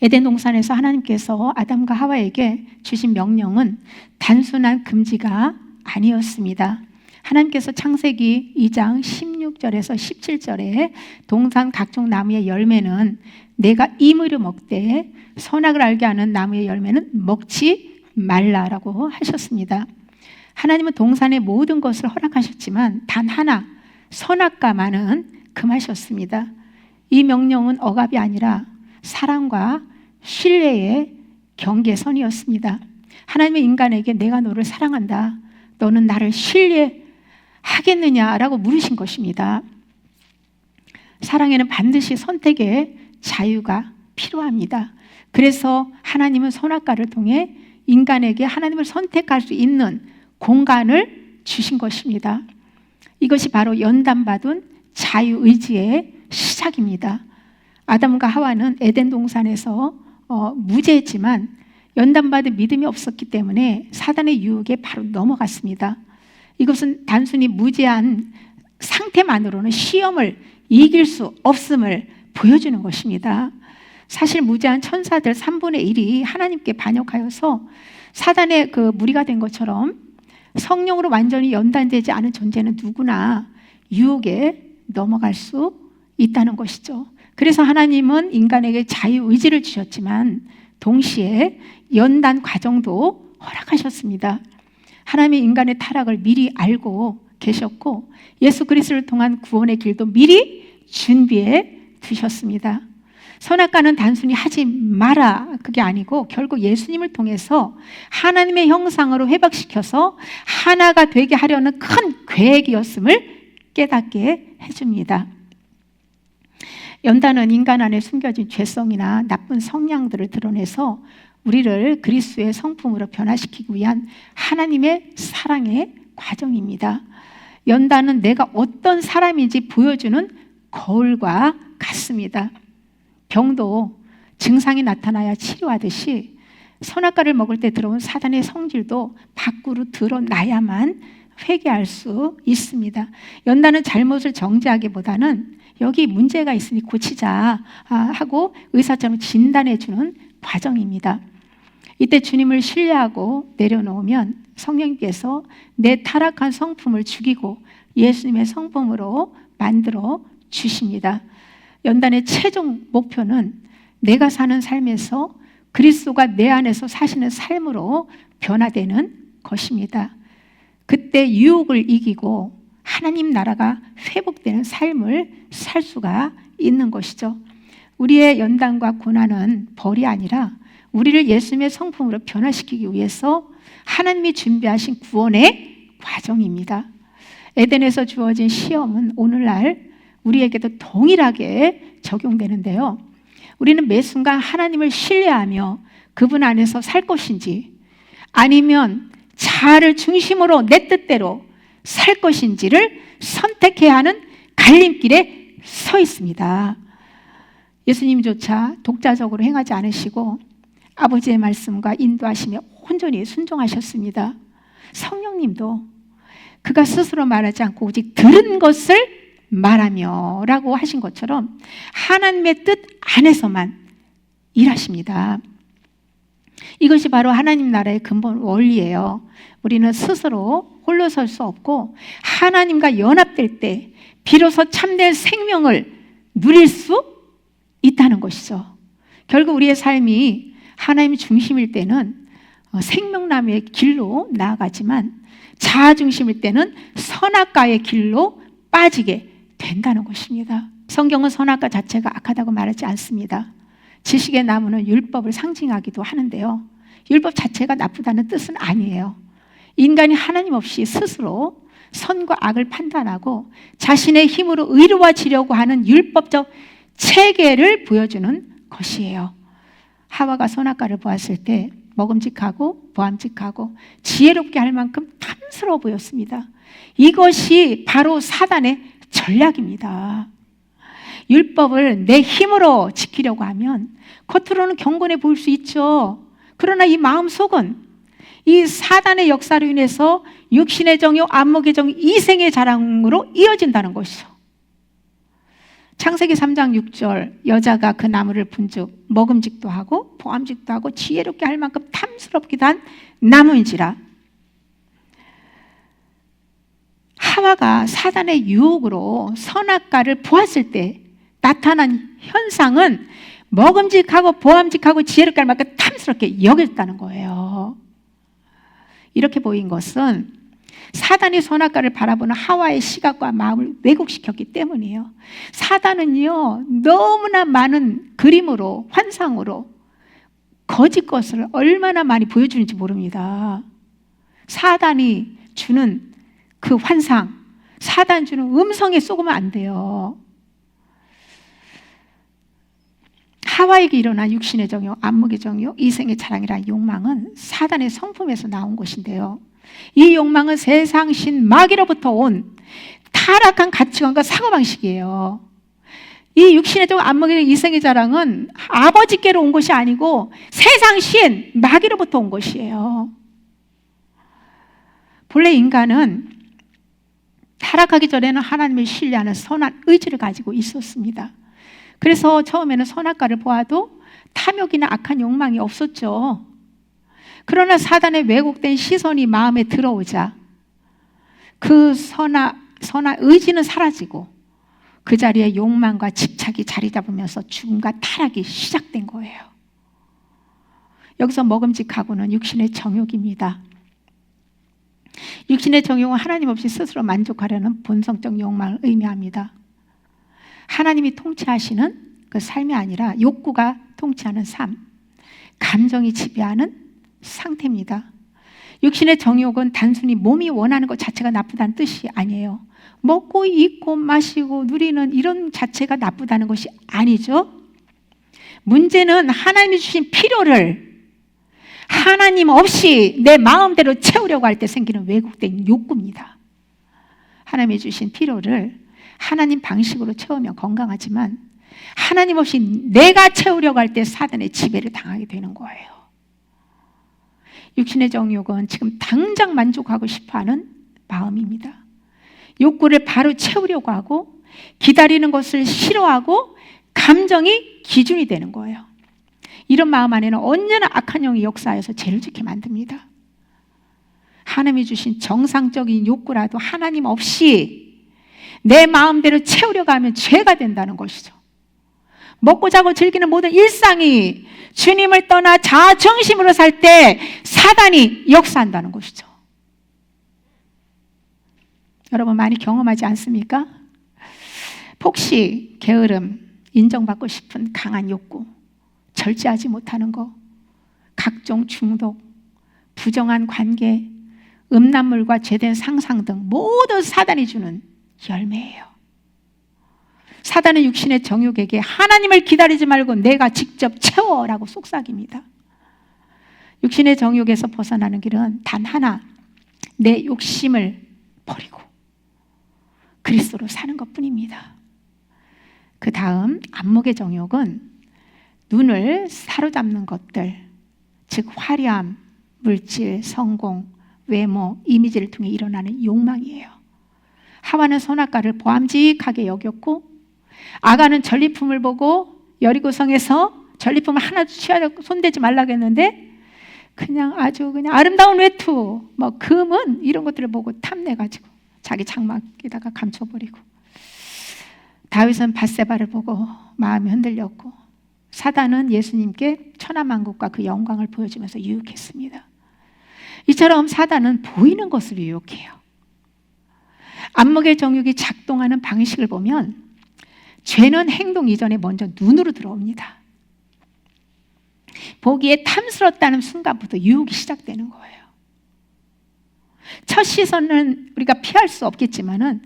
에덴 동산에서 하나님께서 아담과 하와에게 주신 명령은 단순한 금지가 아니었습니다. 하나님께서 창세기 2장 16절에서 17절에 동산 각종 나무의 열매는 내가 임의로 먹되 선악을 알게 하는 나무의 열매는 먹지 말라라고 하셨습니다. 하나님은 동산의 모든 것을 허락하셨지만 단 하나, 선악과만은 금하셨습니다. 이 명령은 억압이 아니라 사랑과 신뢰의 경계선이었습니다. 하나님은 인간에게 내가 너를 사랑한다, 너는 나를 신뢰하겠느냐라고 물으신 것입니다. 사랑에는 반드시 선택의 자유가 필요합니다. 그래서 하나님은 선악과를 통해 인간에게 하나님을 선택할 수 있는 공간을 주신 것입니다. 이것이 바로 연단받은 자유의지의 시작입니다. 아담과 하와는 에덴 동산에서 무죄했지만 연단받은 믿음이 없었기 때문에 사단의 유혹에 바로 넘어갔습니다. 이것은 단순히 무죄한 상태만으로는 시험을 이길 수 없음을 보여주는 것입니다. 사실 무죄한 천사들 3분의 1이 하나님께 반역하여서 사단의 그 무리가 된 것처럼 성령으로 완전히 연단되지 않은 존재는 누구나 유혹에 넘어갈 수 있다는 것이죠. 그래서 하나님은 인간에게 자유의지를 주셨지만 동시에 연단 과정도 허락하셨습니다. 하나님이 인간의 타락을 미리 알고 계셨고 예수 그리스도를 통한 구원의 길도 미리 준비해 두셨습니다. 선악과는 단순히 하지 마라 그게 아니고 결국 예수님을 통해서 하나님의 형상으로 회복시켜서 하나가 되게 하려는 큰 계획이었음을 깨닫게 해줍니다. 연단은 인간 안에 숨겨진 죄성이나 나쁜 성향들을 드러내서 우리를 그리스도의 성품으로 변화시키기 위한 하나님의 사랑의 과정입니다. 연단은 내가 어떤 사람인지 보여주는 거울과 같습니다. 병도 증상이 나타나야 치료하듯이 선악과를 먹을 때 들어온 사단의 성질도 밖으로 드러나야만 회개할 수 있습니다. 연단은 잘못을 정죄하기보다는 여기 문제가 있으니 고치자 하고 의사처럼 진단해 주는 과정입니다. 이때 주님을 신뢰하고 내려놓으면 성령께서 내 타락한 성품을 죽이고 예수님의 성품으로 만들어 주십니다. 연단의 최종 목표는 내가 사는 삶에서 그리스도가 내 안에서 사시는 삶으로 변화되는 것입니다. 그때 유혹을 이기고 하나님 나라가 회복되는 삶을 살 수가 있는 것이죠. 우리의 연단과 고난은 벌이 아니라 우리를 예수님의 성품으로 변화시키기 위해서 하나님이 준비하신 구원의 과정입니다. 에덴에서 주어진 시험은 오늘날 우리에게도 동일하게 적용되는데요. 우리는 매 순간 하나님을 신뢰하며 그분 안에서 살 것인지 아니면 자아를 중심으로 내 뜻대로 살 것인지를 선택해야 하는 갈림길에 서 있습니다. 예수님조차 독자적으로 행하지 않으시고 아버지의 말씀과 인도하시며 온전히 순종하셨습니다. 성령님도 그가 스스로 말하지 않고 오직 들은 것을 말하며 라고 하신 것처럼 하나님의 뜻 안에서만 일하십니다. 이것이 바로 하나님 나라의 근본 원리예요. 우리는 스스로 홀로 설 수 없고 하나님과 연합될 때 비로소 참된 생명을 누릴 수 있다는 것이죠. 결국 우리의 삶이 하나님 중심일 때는 생명나무의 길로 나아가지만 자아 중심일 때는 선악과의 길로 빠지게 된다는 것입니다. 성경은 선악과 자체가 악하다고 말하지 않습니다. 지식의 나무는 율법을 상징하기도 하는데요. 율법 자체가 나쁘다는 뜻은 아니에요. 인간이 하나님 없이 스스로 선과 악을 판단하고 자신의 힘으로 의로워지려고 하는 율법적 체계를 보여주는 것이에요. 하와가 선악과를 보았을 때 먹음직하고 보암직하고 지혜롭게 할 만큼 탐스러워 보였습니다. 이것이 바로 사단의 전략입니다. 율법을 내 힘으로 지키려고 하면 겉으로는 경건해 보일 수 있죠. 그러나 이 마음속은 이 사단의 역사로 인해서 육신의 정욕, 안목의 정욕, 이생의 자랑으로 이어진다는 것이죠. 창세기 3장 6절 여자가 그 나무를 본즉 먹음직도 하고 보암직도 하고 지혜롭게 할 만큼 탐스럽기도 한 나무인지라. 하와가 사단의 유혹으로 선악과를 보았을 때 나타난 현상은 먹음직하고 보암직하고 지혜롭게 할 만큼 탐스럽게 여겼다는 거예요. 이렇게 보인 것은 사단이 선악과를 바라보는 하와의 시각과 마음을 왜곡시켰기 때문이에요. 사단은요, 너무나 많은 그림으로, 환상으로 거짓 것을 얼마나 많이 보여주는지 모릅니다. 사단이 주는 그 환상, 사단 주는 음성에 속으면 안 돼요. 하와에게 일어난 육신의 정욕, 안목의 정욕, 이생의 자랑이라는 욕망은 사단의 성품에서 나온 것인데요. 이 욕망은 세상 신 마귀로부터 온 타락한 가치관과 사고방식이에요. 이 육신의 정욕, 안목의 정욕, 이생의 자랑은 아버지께로 온 것이 아니고 세상 신 마귀로부터 온 것이에요. 본래 인간은 타락하기 전에는 하나님을 신뢰하는 선한 의지를 가지고 있었습니다. 그래서 처음에는 선악과를 보아도 탐욕이나 악한 욕망이 없었죠. 그러나 사단의 왜곡된 시선이 마음에 들어오자 그 선한 의지는 사라지고 그 자리에 욕망과 집착이 자리 잡으면서 죽음과 타락이 시작된 거예요. 여기서 먹음직하고는 육신의 정욕입니다. 육신의 정욕은 하나님 없이 스스로 만족하려는 본성적 욕망을 의미합니다. 하나님이 통치하시는 그 삶이 아니라 욕구가 통치하는 삶, 감정이 지배하는 상태입니다. 육신의 정욕은 단순히 몸이 원하는 것 자체가 나쁘다는 뜻이 아니에요. 먹고 입고 마시고 누리는 이런 자체가 나쁘다는 것이 아니죠. 문제는 하나님이 주신 필요를 하나님 없이 내 마음대로 채우려고 할 때 생기는 왜곡된 욕구입니다. 하나님이 주신 필요를 하나님 방식으로 채우면 건강하지만 하나님 없이 내가 채우려고 할 때 사단의 지배를 당하게 되는 거예요. 육신의 정욕은 지금 당장 만족하고 싶어하는 마음입니다. 욕구를 바로 채우려고 하고 기다리는 것을 싫어하고 감정이 기준이 되는 거예요. 이런 마음 안에는 언제나 악한 영이 역사해서 죄를 짓게 만듭니다. 하나님이 주신 정상적인 욕구라도 하나님 없이 내 마음대로 채우려고 하면 죄가 된다는 것이죠. 먹고 자고 즐기는 모든 일상이 주님을 떠나 자아중심으로 살 때 사단이 역사한다는 것이죠. 여러분 많이 경험하지 않습니까? 폭식, 게으름, 인정받고 싶은 강한 욕구, 절제하지 못하는 것, 각종 중독, 부정한 관계, 음란물과 죄된 상상 등 모든 사단이 주는 열매예요. 사단은 육신의 정욕에게 하나님을 기다리지 말고 내가 직접 채워라고 속삭입니다. 육신의 정욕에서 벗어나는 길은 단 하나, 내 욕심을 버리고 그리스도로 사는 것뿐입니다. 그 다음 안목의 정욕은 눈을 사로잡는 것들, 즉 화려함, 물질, 성공, 외모, 이미지를 통해 일어나는 욕망이에요. 하와는 선악과를 보암직하게 여겼고 아가는 전리품을 보고 여리고성에서 전리품을 하나도 취하려고 손대지 말라고 했는데 그냥 아주 그냥 아름다운 외투, 뭐 금은 이런 것들을 보고 탐내가지고 자기 장막에다가 감춰버리고 다윗은 밧세바를 보고 마음이 흔들렸고 사단은 예수님께 천하만국과 그 영광을 보여주면서 유혹했습니다. 이처럼 사단은 보이는 것을 유혹해요. 안목의 정욕이 작동하는 방식을 보면 죄는 행동 이전에 먼저 눈으로 들어옵니다. 보기에 탐스럽다는 순간부터 유혹이 시작되는 거예요. 첫 시선은 우리가 피할 수 없겠지만은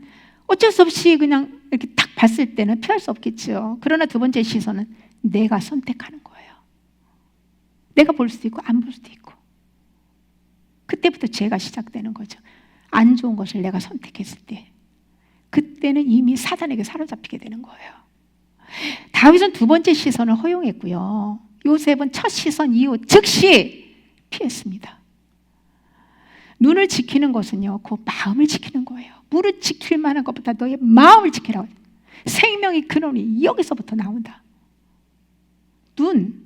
어쩔 수 없이 그냥 이렇게 딱 봤을 때는 피할 수 없겠죠. 그러나 두 번째 시선은 내가 선택하는 거예요. 내가 볼 수도 있고 안 볼 수도 있고. 그때부터 죄가 시작되는 거죠. 안 좋은 것을 내가 선택했을 때 그때는 이미 사단에게 사로잡히게 되는 거예요. 다윗은 두 번째 시선을 허용했고요. 요셉은 첫 시선 이후 즉시 피했습니다. 눈을 지키는 것은요, 그 마음을 지키는 거예요. 물을 지킬 만한 것보다 너의 마음을 지키라고. 생명의 근원이 여기서부터 나온다. 눈.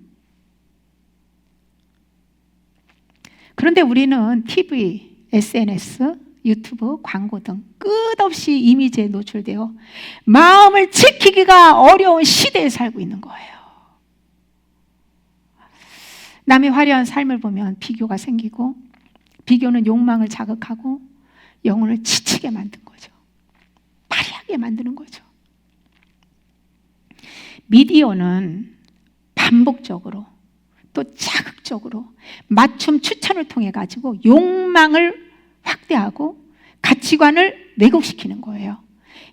그런데 우리는 TV, SNS, 유튜브, 광고 등 끝없이 이미지에 노출되어 마음을 지키기가 어려운 시대에 살고 있는 거예요. 남의 화려한 삶을 보면 비교가 생기고, 비교는 욕망을 자극하고 영혼을 지치게 만든 거죠. 파리하게 만드는 거죠. 미디어는 반복적으로 또 자극적으로 맞춤 추천을 통해 가지고 욕망을 확대하고 가치관을 왜곡시키는 거예요.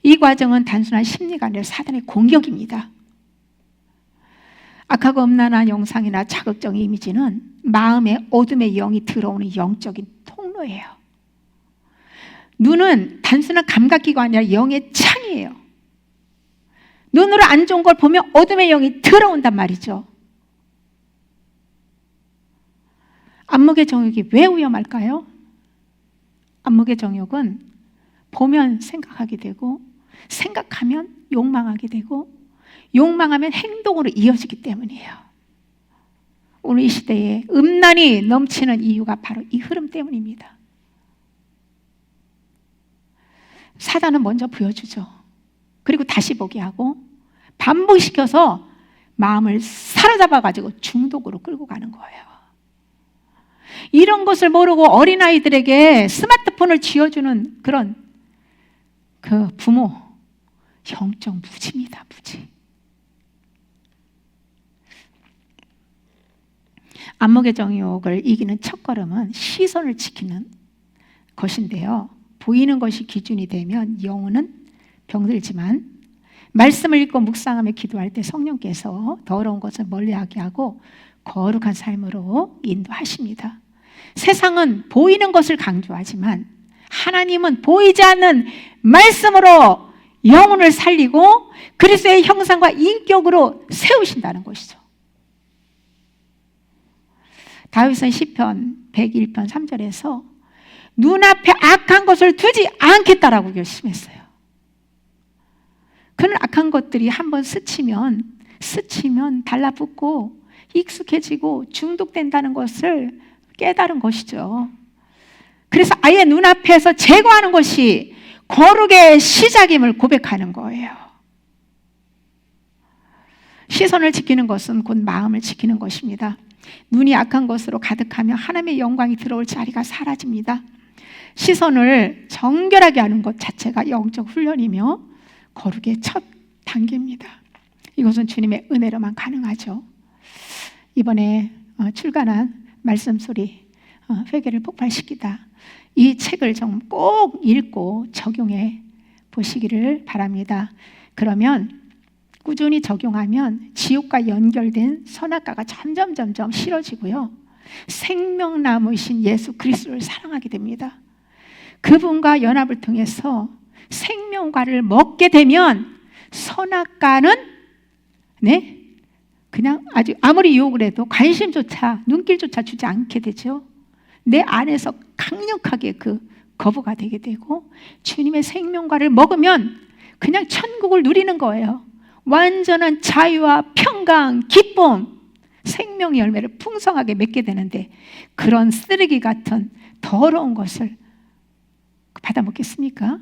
이 과정은 단순한 심리가 아니라 사단의 공격입니다. 악하고 음란한 영상이나 자극적인 이미지는 마음의 어둠의 영이 들어오는 영적인 통로예요. 눈은 단순한 감각기가 아니라 영의 창이에요. 눈으로 안 좋은 걸 보면 어둠의 영이 들어온단 말이죠. 안목의 정욕이 왜 위험할까요? 안목의 정욕은 보면 생각하게 되고, 생각하면 욕망하게 되고, 욕망하면 행동으로 이어지기 때문이에요. 오늘 이 시대에 음란이 넘치는 이유가 바로 이 흐름 때문입니다. 사단은 먼저 보여주죠. 그리고 다시 보게 하고 반복시켜서 마음을 사로잡아가지고 중독으로 끌고 가는 거예요. 이런 것을 모르고 어린아이들에게 스마트폰을 쥐어주는 그런 그 부모, 영적 무지입니다. 무지. 안목의 정욕을 이기는 첫걸음은 시선을 지키는 것인데요. 보이는 것이 기준이 되면 영혼은 병들지만, 말씀을 읽고 묵상하며 기도할 때 성령께서 더러운 것을 멀리하게 하고 거룩한 삶으로 인도하십니다. 세상은 보이는 것을 강조하지만 하나님은 보이지 않는 말씀으로 영혼을 살리고 그리스도의 형상과 인격으로 세우신다는 것이죠. 다윗은 시편 101편 3절에서 눈앞에 악한 것을 두지 않겠다라고 결심했어요. 그는 악한 것들이 한번 스치면 달라붙고 익숙해지고 중독된다는 것을 깨달은 것이죠. 그래서 아예 눈앞에서 제거하는 것이 거룩의 시작임을 고백하는 거예요. 시선을 지키는 것은 곧 마음을 지키는 것입니다. 눈이 악한 것으로 가득하면 하나님의 영광이 들어올 자리가 사라집니다. 시선을 정결하게 하는 것 자체가 영적 훈련이며 거룩의 첫 단계입니다. 이것은 주님의 은혜로만 가능하죠. 이번에 출간한 말씀소리 회개를 폭발시키다, 이 책을 좀 꼭 읽고 적용해 보시기를 바랍니다. 그러면 꾸준히 적용하면 지옥과 연결된 선악과가 점점 싫어지고요, 생명나무이신 예수 그리스도를 사랑하게 됩니다. 그분과 연합을 통해서 생명과를 먹게 되면 선악과는 그냥 아주 아무리 유혹을 해도 관심조차 눈길조차 주지 않게 되죠. 내 안에서 강력하게 그 거부가 되게 되고, 주님의 생명과를 먹으면 그냥 천국을 누리는 거예요. 완전한 자유와 평강, 기쁨, 생명의 열매를 풍성하게 맺게 되는데, 그런 쓰레기 같은 더러운 것을 받아 먹겠습니까?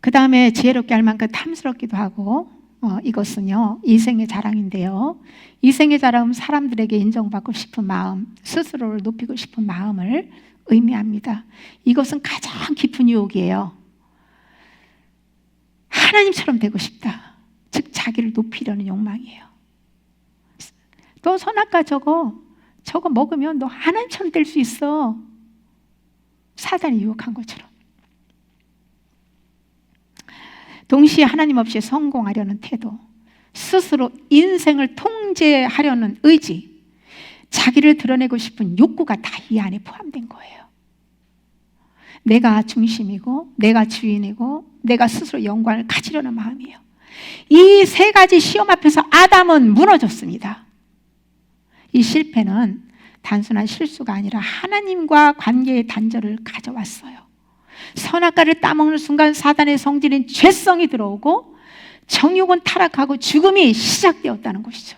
그 다음에 지혜롭게 할 만큼 탐스럽기도 하고, 이것은요 이생의 자랑인데요. 이생의 자랑은 사람들에게 인정받고 싶은 마음, 스스로를 높이고 싶은 마음을 의미합니다. 이것은 가장 깊은 유혹이에요. 하나님처럼 되고 싶다, 즉 자기를 높이려는 욕망이에요. 너 선악과 저거 먹으면 너 하나님처럼 될 수 있어. 사단이 유혹한 것처럼. 동시에 하나님 없이 성공하려는 태도, 스스로 인생을 통제하려는 의지, 자기를 드러내고 싶은 욕구가 다 이 안에 포함된 거예요. 내가 중심이고 내가 주인이고 내가 스스로 영광을 가지려는 마음이에요. 이 세 가지 시험 앞에서 아담은 무너졌습니다. 이 실패는 단순한 실수가 아니라 하나님과 관계의 단절을 가져왔어요. 선악과를 따먹는 순간 사단의 성질인 죄성이 들어오고 정욕은 타락하고 죽음이 시작되었다는 것이죠.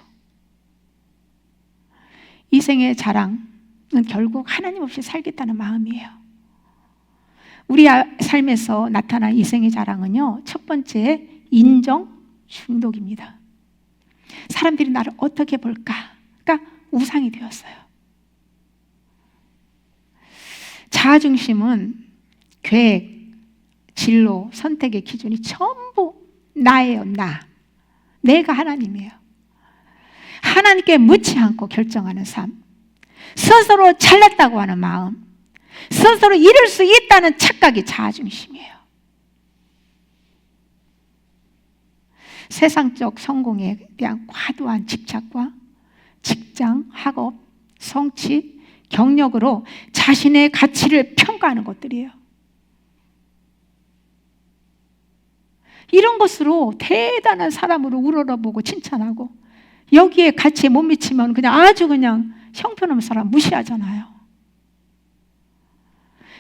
이생의 자랑은 결국 하나님 없이 살겠다는 마음이에요. 우리 삶에서 나타난 이생의 자랑은요, 첫 번째 인정 중독입니다. 사람들이 나를 어떻게 볼까가 우상이 되었어요. 자아중심은 계획, 진로, 선택의 기준이 전부 나예요. 내가 하나님이에요. 하나님께 묻지 않고 결정하는 삶, 스스로 잘났다고 하는 마음, 스스로 이룰 수 있다는 착각이 자아중심이에요. 세상적 성공에 대한 과도한 집착과 직장, 학업, 성취, 경력으로 자신의 가치를 평가하는 것들이에요. 이런 것으로 대단한 사람으로 우러러보고 칭찬하고, 여기에 가치에 못 미치면 그냥 아주 그냥 형편없는 사람 무시하잖아요.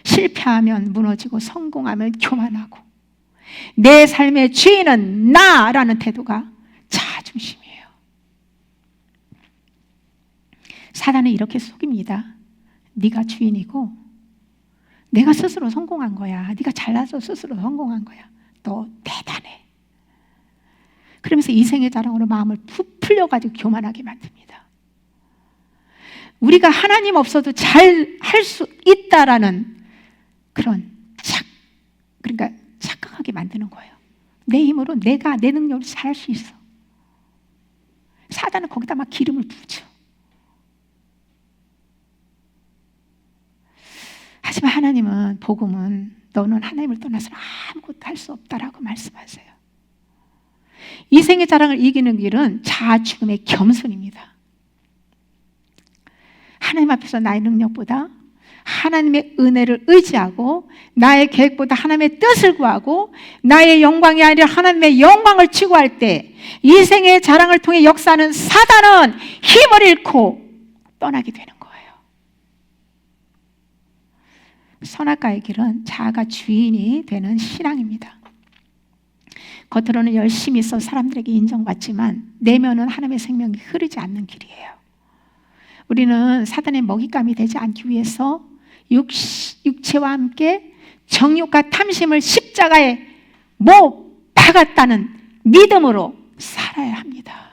실패하면 무너지고 성공하면 교만하고, 내 삶의 주인은 나라는 태도가 자아중심이에요. 사단은 이렇게 속입니다. 네가 주인이고 내가 스스로 성공한 거야. 네가 잘나서 스스로 성공한 거야. 너 대단해. 그러면서 이생의 자랑으로 마음을 부풀려가지고 교만하게 만듭니다. 우리가 하나님 없어도 잘 할 수 있다라는 그런 그러니까 착각하게 만드는 거예요. 내 힘으로 내가 내 능력으로 잘 할 수 있어. 사단은 거기다 막 기름을 부죠. 하지만 하나님은, 복음은 너는 하나님을 떠나서는 아무것도 할 수 없다라고 말씀하세요. 이생의 자랑을 이기는 길은 자아 죽음의 겸손입니다. 하나님 앞에서 나의 능력보다 하나님의 은혜를 의지하고, 나의 계획보다 하나님의 뜻을 구하고, 나의 영광이 아니라 하나님의 영광을 추구할 때 이생의 자랑을 통해 역사하는 사단은 힘을 잃고 떠나게 되는 거예요. 선악과의 길은 자아가 주인이 되는 신앙입니다. 겉으로는 열심히 있어 사람들에게 인정받지만 내면은 하나님의 생명이 흐르지 않는 길이에요. 우리는 사단의 먹잇감이 되지 않기 위해서 육체와 함께 정욕과 탐심을 십자가에 못 박았다는 믿음으로 살아야 합니다.